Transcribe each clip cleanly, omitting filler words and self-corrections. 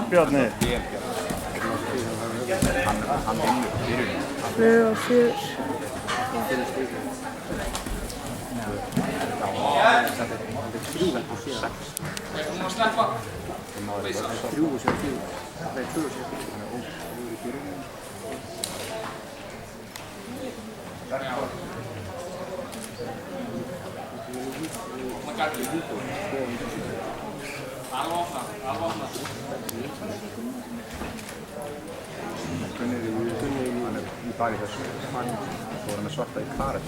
Bjarni. Flug og fjör. Í baki þessu, svo vorum við svarta í karet.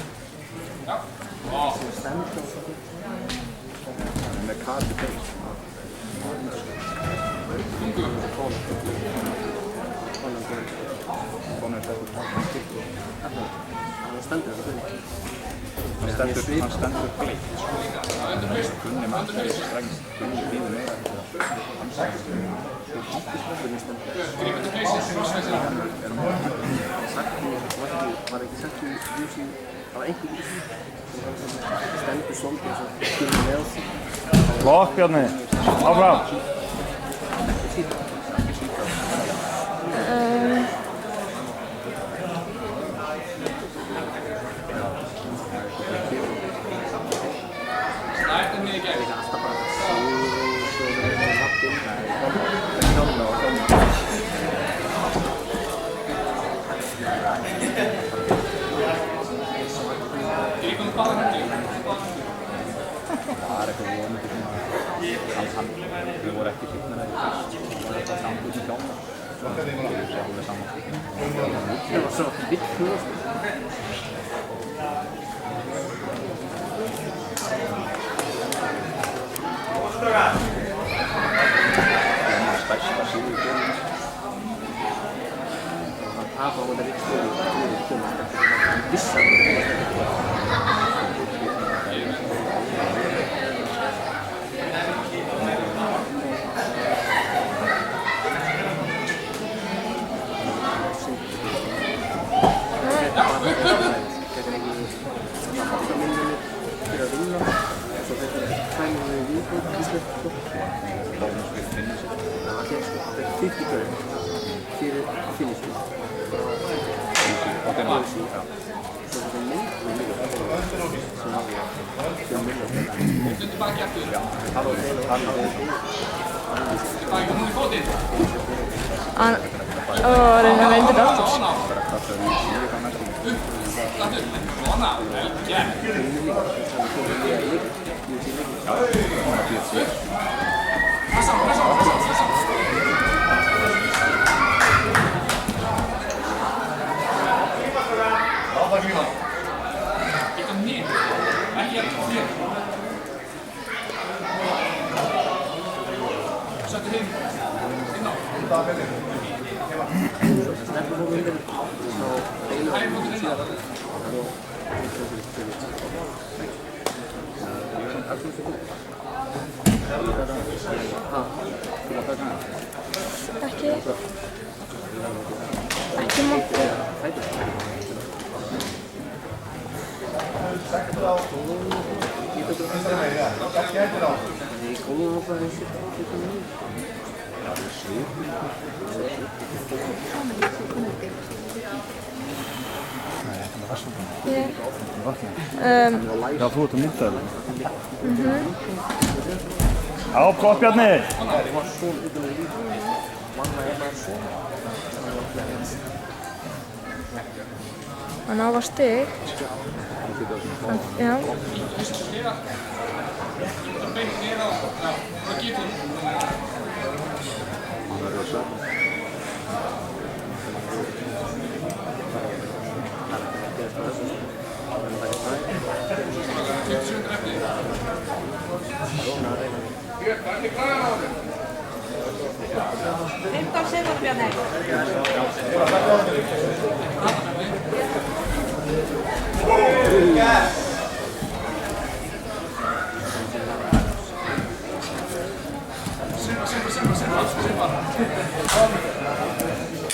Með karet í beins. Konur þetta hann stendur bleikt. Gunni maður strengst, Gunni býður meira. Hann sagði var ekki sett í ljúsi af einhverjum stendur svolítið eins og skilur með oss. Flott Bjarni, áfram! Við vorum ekki hrifnir af því fyrst, það var eitthvað samt út í gáma. Svo það er alveg saman. Það var svo vitt hús. Stærsta sigur í björnins. Það tapa á þetta vitt hús. Það vissi að reyna að reynda þetta aftur. Ekki móti. Já, þú ert að mynda þetta. Já, flott Bjarni! Hann á að stig. Já.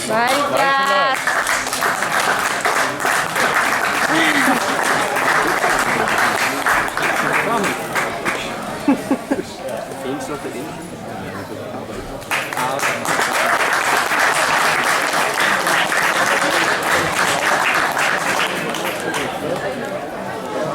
Värikäs! Finns något i din?